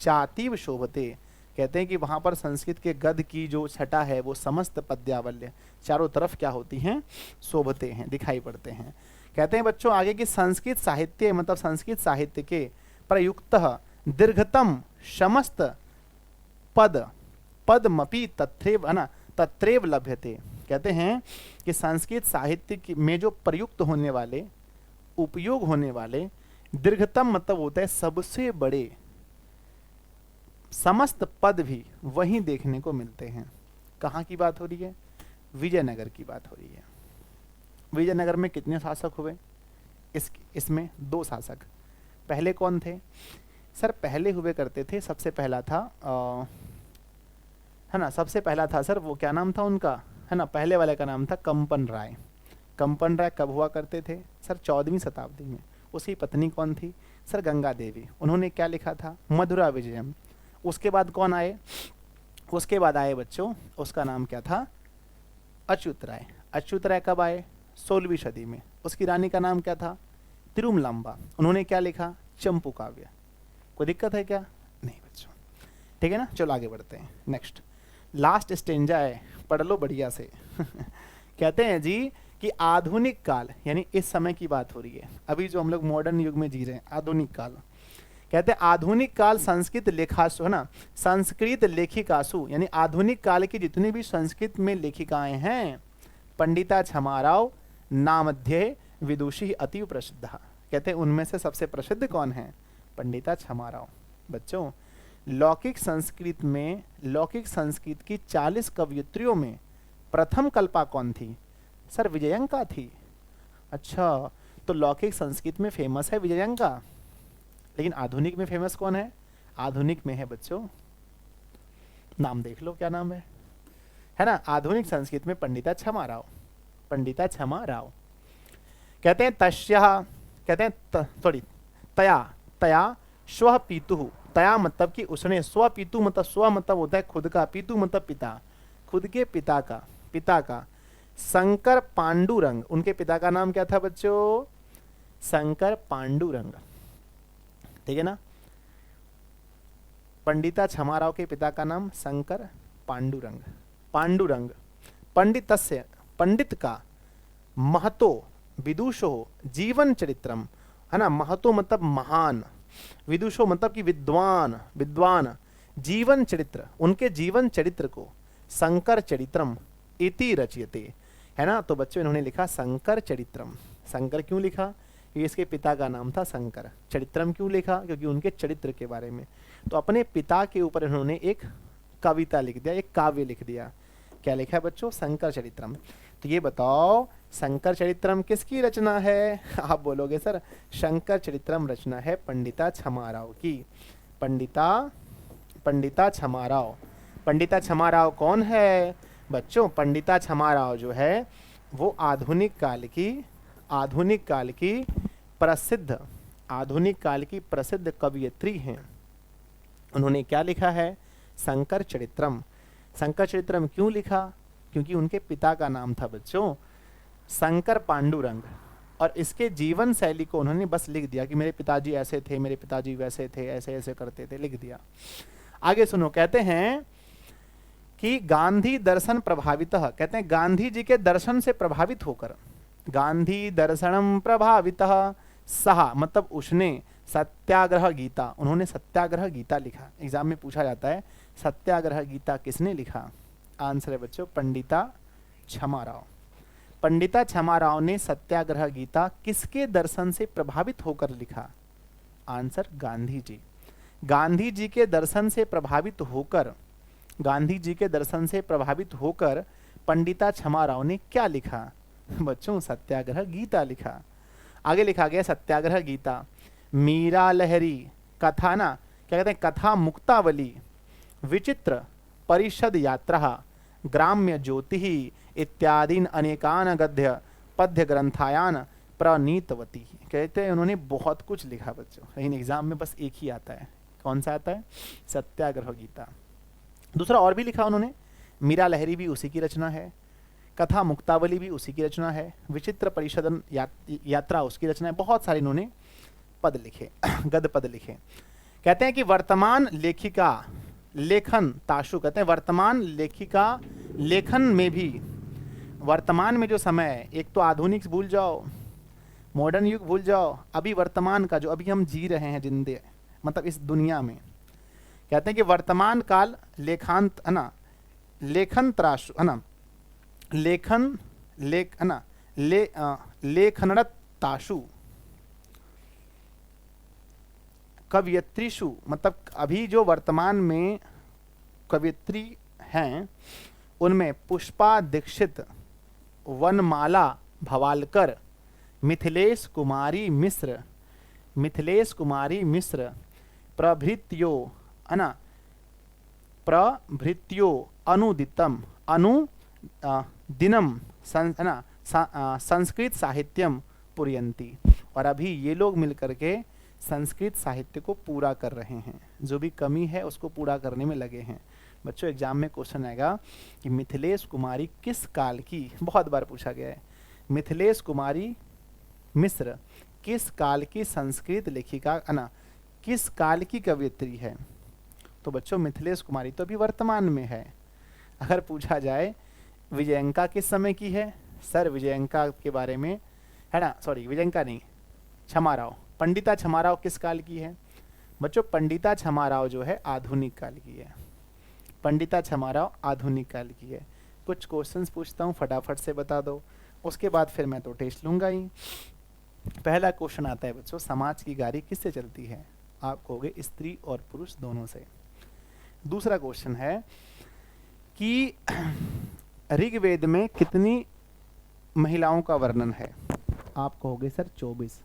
चातीव शोभते। कहते हैं कि वहां पर संस्कृत के गद्य की जो छटा है वो समस्त पद्यावल्य चारों तरफ क्या होती हैं? शोभते हैं, दिखाई पड़ते हैं। कहते हैं बच्चों आगे की संस्कृत साहित्य मतलब संस्कृत साहित्य के प्रयुक्त दीर्घतम समस्त पद पदमपि तत्रेव, है ना, तत्रेव लभ्यते। कहते हैं कि संस्कृत साहित्य में जो प्रयुक्त होने वाले, उपयोग होने वाले, दीर्घतम मतलब होता है सबसे बड़े, समस्त पद भी वहीं देखने को मिलते हैं। कहाँ की बात हो रही है? विजयनगर की बात हो रही है। विजयनगर में कितने शासक हुए? इसमें 2 शासक। पहले कौन थे? सर पहले हुए करते थे, सबसे पहला था है ना, सबसे पहला था सर, वो क्या नाम था उनका, है ना, पहले वाले का नाम था कंपन राय। कंपन राय कब हुआ करते थे? सर 14वीं शताब्दी में। उसकी पत्नी कौन थी? सर गंगा देवी। उन्होंने क्या लिखा था? मधुरा विजयम। उसके बाद कौन आए? उसके बाद आए बच्चों, उसका नाम क्या था? अच्युत राय। अच्युत राय कब आए? 16वीं सदी में। उसकी रानी का नाम क्या था? तिरुमलांबा। उन्होंने क्या लिखा? चंपू काव्य। कोई दिक्कत है क्या? नहीं बच्चों, ठीक है ना। चलो आगे बढ़ते हैं। नेक्स्ट लास्ट स्टेंजा है, पढ़ लो बढ़िया से कहते हैं जी कि आधुनिक काल, यानी इस समय की बात हो रही है, अभी जो हम लोग मॉडर्न युग में जी रहे हैं, आधुनिक काल। कहते हैं आधुनिक काल संस्कृत लेखासु, है ना, संस्कृत लेखिकासु, यानी आधुनिक काल की जितनी भी संस्कृत में लेखिकाएं हैं, पंडिता छमाराव नामध्य विदुषी अति प्रसिद्ध। कहते हैं उनमें से सबसे प्रसिद्ध कौन है? पंडिता छमाराव। बच्चों लौकिक संस्कृत की 40 कवयित्रियों में प्रथम कल्पा कौन थी? सर विजयंका थी। अच्छा, तो लौकिक संस्कृत में फेमस है विजयंका, लेकिन आधुनिक में फेमस कौन है? आधुनिक में है बच्चों, नाम देख लो क्या नाम है ना? आधुनिक संस्कृत में पंडिता क्षमा राव। पंडिता क्षमा राव कहते हैं तस्या, कहते हैं सॉरी तया, तया स्व पीतु। तया मतलब कि उसने, स्व पीतु मतलब स्व मतलब होता है खुद का, पीतु मतलब पिता, खुद के पिता का शंकर पांडुरंग, उनके पिता का नाम क्या था बच्चों? शंकर पांडुरंग, ठीक है ना? पंडिता क्षमाराव के पिता का नाम शंकर पांडुरंग। पांडुरंग पंडितस्य, पंडित का, महतो विदुषो जीवन चरित्रम, है ना? महतो मतलब महान, विदुषो मतलब कि विद्वान, जीवन चरित्र, उनके जीवन चरित्र को शंकर चरित्रम इति रचयते, है ना? तो बच्चों इन्होंने लिखा शंकर चरित्रम। शंकर क्यों लिखा? क्योंकि इसके पिता का नाम था शंकर। चरित्रम क्यों लिखा? क्योंकि उनके चरित्र के बारे में। तो अपने पिता के ऊपर इन्होंने एक कविता लिख दिया, एक काव्य लिख दिया। क्या लिखा है बच्चों? शंकर चरित्रम। तो ये बताओ शंकर चरित्रम किसकी रचना है? आप बोलोगे सर शंकर चरित्रम रचना है पंडिता क्षमा राव की। पंडिता क्षमा राव। पंडिता क्षमा राव कौन है बच्चों? पंडिता क्षमा राव जो है वो आधुनिक काल की प्रसिद्ध कवयित्री हैं। उन्होंने क्या लिखा है? शंकर चरित्रम। शंकर चरित्रम क्यों लिखा? क्योंकि उनके पिता का नाम था बच्चों शंकर पांडुरंग, और इसके जीवन शैली को उन्होंने बस लिख दिया कि मेरे पिताजी ऐसे थे, मेरे पिताजी वैसे थे, ऐसे ऐसे करते थे, लिख दिया। आगे सुनो, कहते हैं कि गांधी दर्शन प्रभावितः, कहते हैं गांधी जी के दर्शन से प्रभावित होकर, गांधी दर्शनम प्रभावितः सहा मतलब उसने, सत्याग्रह गीता, उन्होंने सत्याग्रह गीता लिखा। एग्जाम में पूछा जाता है सत्याग्रह गीता किसने लिखा? आंसर है बच्चों पंडिता क्षमा राव। पंडिता क्षमा राव ने सत्याग्रह गीता किसके दर्शन से प्रभावित होकर लिखा? आंसर गांधी जी। गांधी जी के दर्शन से प्रभावित होकर, गांधी जी के दर्शन से प्रभावित होकर पंडिता क्षमा राव ने क्या लिखा बच्चों? सत्याग्रह गीता लिखा। आगे लिखा गया सत्याग्रह गीता, मीरा लहरी कथा, ना क्या कहते हैं, कथा मुक्तावली, विचित्र परिषद यात्रा, ग्राम्य ज्योति इत्यादि अनेकान गद्य पद्य ग्रंथायान प्रणीतवती। कहते हैं उन्होंने बहुत कुछ लिखा बच्चों, लेकिन एग्जाम में बस एक ही आता है। कौन सा आता है? सत्याग्रह गीता। दूसरा और भी लिखा उन्होंने, मीरा लहरी भी उसी की रचना है, कथा मुक्तावली भी उसी की रचना है, विचित्र परिषद यात्रा उसकी रचना है। बहुत सारे इन्होंने पद लिखे, गद पद लिखे। कहते हैं कि वर्तमान लेखिका लेखन ताशु, कहते हैं वर्तमान लेखिका लेखन में भी, वर्तमान में जो समय है, एक तो आधुनिक भूल जाओ, मॉडर्न युग भूल जाओ, अभी वर्तमान का जो अभी हम जी रहे हैं जिंदे, मतलब इस दुनिया में, कहते हैं कि वर्तमान काल लेखांत, है ना, लेखन त्राशु, है ना, लेखन लेख, है ना, लेखनरताशु कवयित्रीषु, मतलब अभी जो वर्तमान में कवयित्री हैं उनमें पुष्पा दीक्षित, वनमाला भवालकर, मिथिलेश कुमारी मिश्र प्रभृत्यो, है ना, प्रभृत्यो अनुदितम दिनम है ना, संस्कृत साहित्यम पुरयंती। और अभी ये लोग मिलकर के संस्कृत साहित्य को पूरा कर रहे हैं, जो भी कमी है उसको पूरा करने में लगे हैं। बच्चों एग्जाम में क्वेश्चन आएगा कि मिथिलेश कुमारी किस काल की, बहुत बार पूछा गया है, मिथिलेश कुमारी मिश्र किस काल की संस्कृत लेखिका, ना किस काल की कवयित्री है? तो बच्चों मिथिलेश कुमारी तो अभी वर्तमान में है। अगर पूछा जाए विजयंका किस समय की है, सर विजयंका के बारे में, है ना, सॉरी विजयंका नहीं, क्षमा राव, पंडिता क्षमा राव किस काल की है? बच्चों पंडिता क्षमा राव जो है आधुनिक काल की है, पंडिता क्षमा राव आधुनिक काल की है। कुछ क्वेश्चंस पूछता हूँ, फटाफट से बता दो, उसके बाद फिर मैं तो टेस्ट लूंगा ही। पहला क्वेश्चन आता है बच्चों, समाज की गाड़ी किससे चलती है? आप कहोगे स्त्री और पुरुष दोनों से। दूसरा क्वेश्चन है कि ऋग्वेद में कितनी महिलाओं का वर्णन है? आप कहोगे सर 24।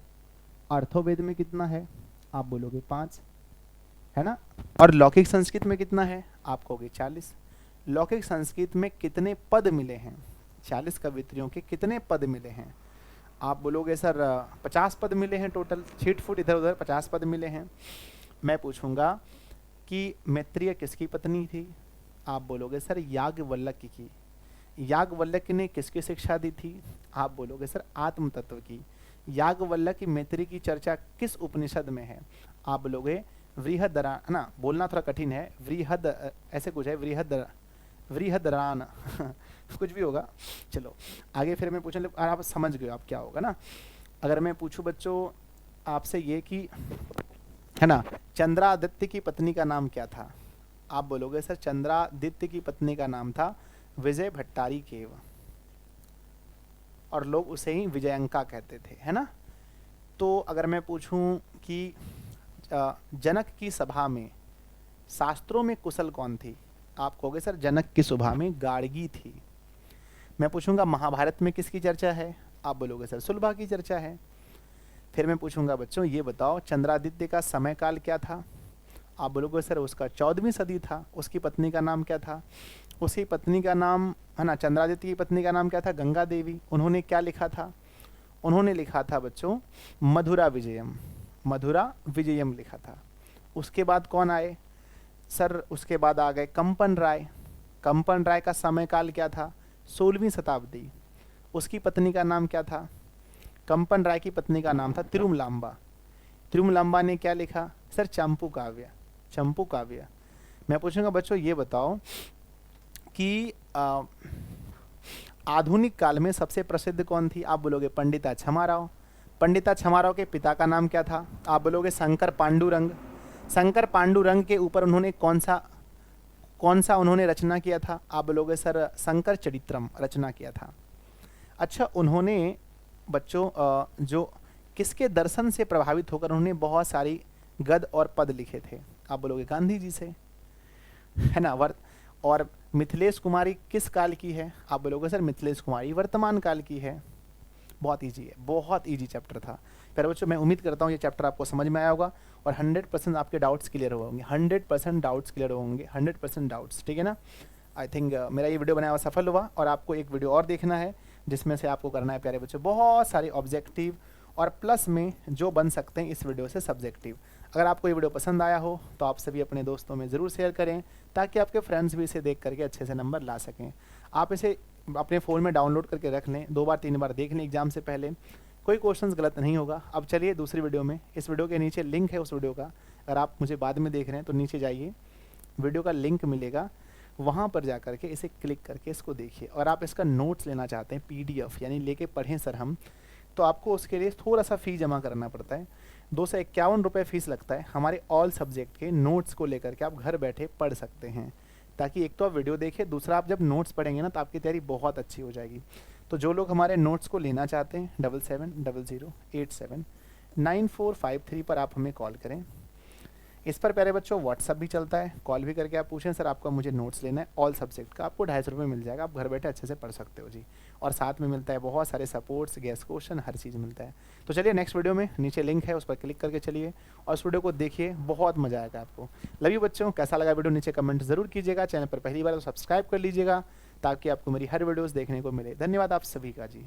अर्थोवेद में कितना है? आप बोलोगे 5, है ना। और लौकिक संस्कृत में कितना है? आप कहोगे 40। लौकिक संस्कृत में कितने पद मिले हैं? 40 कवित्रियों के कितने पद मिले हैं? आप बोलोगे सर 50 पद मिले हैं टोटल, छीट फुट इधर उधर 50 पद मिले हैं। मैं पूछूंगा कि मैत्रेय किसकी पत्नी थी? आप बोलोगे सर याज्ञवल्क्य की। याज्ञवल्क्य ने किसकी शिक्षा दी थी? आप बोलोगे सर आत्म तत्व की। याज्ञवल्क्य मैत्रेय की चर्चा किस उपनिषद में है? आप बोलोगे वृहदरा, ना बोलना थोड़ा कठिन है, वृहद ऐसे कुछ है, वृहदरान कुछ भी होगा। चलो आगे फिर मैं पूछने लग, आप समझ गए आप क्या होगा ना। अगर मैं पूछूं बच्चों आपसे ये कि, है ना, चंद्रादित्य की पत्नी का नाम क्या था? आप बोलोगे सर चंद्रादित्य की पत्नी का नाम था विजय भट्टारी केव, और लोग उसे ही विजयंका कहते थे, है ना। तो अगर मैं पूछूं कि जनक की सभा में शास्त्रों में कुशल कौन थी? आप कहोगे सर जनक की सभा में गार्गी थी। मैं पूछूंगा महाभारत में किसकी चर्चा है? आप बोलोगे सर सुलभा की चर्चा है। फिर मैं पूछूंगा बच्चों ये बताओ चंद्रादित्य का समय काल क्या था? आप बोलोगे सर उसका 14वीं सदी था। उसकी पत्नी का नाम क्या था? उसकी पत्नी का नाम, है ना, चंद्रादित्य की पत्नी का नाम क्या था? गंगा देवी। उन्होंने क्या लिखा था? उन्होंने लिखा था बच्चों मधुरा विजयम, मधुरा विजयम लिखा था। उसके बाद कौन आए सर? उसके बाद आ गए कंपन राय। कंपन राय का समय काल क्या था? 16वीं शताब्दी। उसकी पत्नी का नाम क्या था? कंपन राय की पत्नी का नाम था तिरुमलांबा। तिरुमलांबा ने क्या लिखा सर? चंपू काव्य, चंपू काव्य। मैं पूछूंगा बच्चों ये बताओ कि आधुनिक काल में सबसे प्रसिद्ध कौन थी? आप बोलोगे पंडिता छमाराव। पंडिता छमाराव के पिता का नाम क्या था? आप बोलोगे शंकर पांडुरंग। शंकर पांडुरंग के ऊपर उन्होंने कौन सा उन्होंने रचना किया था? आप बोलोगे सर शंकर चरित्रम रचना किया था। अच्छा, उन्होंने बच्चों जो किसके दर्शन से प्रभावित होकर उन्होंने बहुत सारी गद और पद लिखे थे? आप बोलोगे गांधी जी से, है ना। और मिथिलेश कुमारी किस काल की है? आप बोलोगे सर मिथिलेश कुमारी वर्तमान काल की है। बहुत इजी है, बहुत इजी चैप्टर था। पर बच्चों मैं उम्मीद करता हूँ ये चैप्टर आपको समझ में आया होगा और 100% आपके डाउट्स क्लियर होंगे। 100% डाउट्स क्लियर होंगे, 100% डाउट्स, ठीक है ना। आई थिंक मेरा ये वीडियो बनाया हुआ सफल हुआ। और आपको एक वीडियो और देखना है जिसमें से आपको करना है प्यारे बच्चों बहुत सारे ऑब्जेक्टिव और प्लस में जो बन सकते हैं इस वीडियो से सब्जेक्टिव। अगर आपको ये वीडियो पसंद आया हो तो आप सभी अपने दोस्तों में ज़रूर शेयर करें ताकि आपके फ्रेंड्स भी इसे देख करके अच्छे से नंबर ला सकें। आप इसे अपने फ़ोन में डाउनलोड करके रख लें, 2 बार 3 बार देख लें एग्जाम से पहले, कोई क्वेश्चंस गलत नहीं होगा। अब चलिए दूसरी वीडियो में, इस वीडियो के नीचे लिंक है उस वीडियो का, अगर आप मुझे बाद में देख रहे हैं तो नीचे जाइए, वीडियो का लिंक मिलेगा, वहाँ पर जा करके इसे क्लिक करके इसको देखिए। और आप इसका नोट्स लेना चाहते हैं PDF यानी लेके पढ़ें सर हम, तो आपको उसके लिए थोड़ा सा फ़ी जमा करना पड़ता है। 251 रुपये फ़ीस लगता है। हमारे ऑल सब्जेक्ट के नोट्स को लेकर के आप घर बैठे पढ़ सकते हैं, ताकि एक तो आप वीडियो देखिए, दूसरा आप जब नोट्स पढ़ेंगे ना तो आपकी तैयारी बहुत अच्छी हो जाएगी। तो जो लोग हमारे नोट्स को लेना चाहते हैं 7700879453 पर आप हमें कॉल करें। इस पर प्यारे बच्चों व्हाट्सअप भी चलता है, कॉल भी करके आप पूछें सर आपका मुझे नोट्स लेना है ऑल सब्जेक्ट का, आपको 250 रुपये मिल जाएगा, आप घर बैठे अच्छे से पढ़ सकते हो जी। और साथ में मिलता है बहुत सारे सपोर्ट्स, गैस क्वेश्चन, हर चीज़ मिलता है। तो चलिए नेक्स्ट वीडियो में नीचे लिंक है उस पर क्लिक करके चलिए और उस वीडियो को देखिए, बहुत मजा आएगा आपको। लव यू बच्चों, कैसा लगा वीडियो नीचे कमेंट जरूर कीजिएगा। चैनल पर पहली बार तो सब्सक्राइब कर लीजिएगा ताकि आपको मेरी हर वीडियोज़ देखने को मिले। धन्यवाद आप सभी का जी।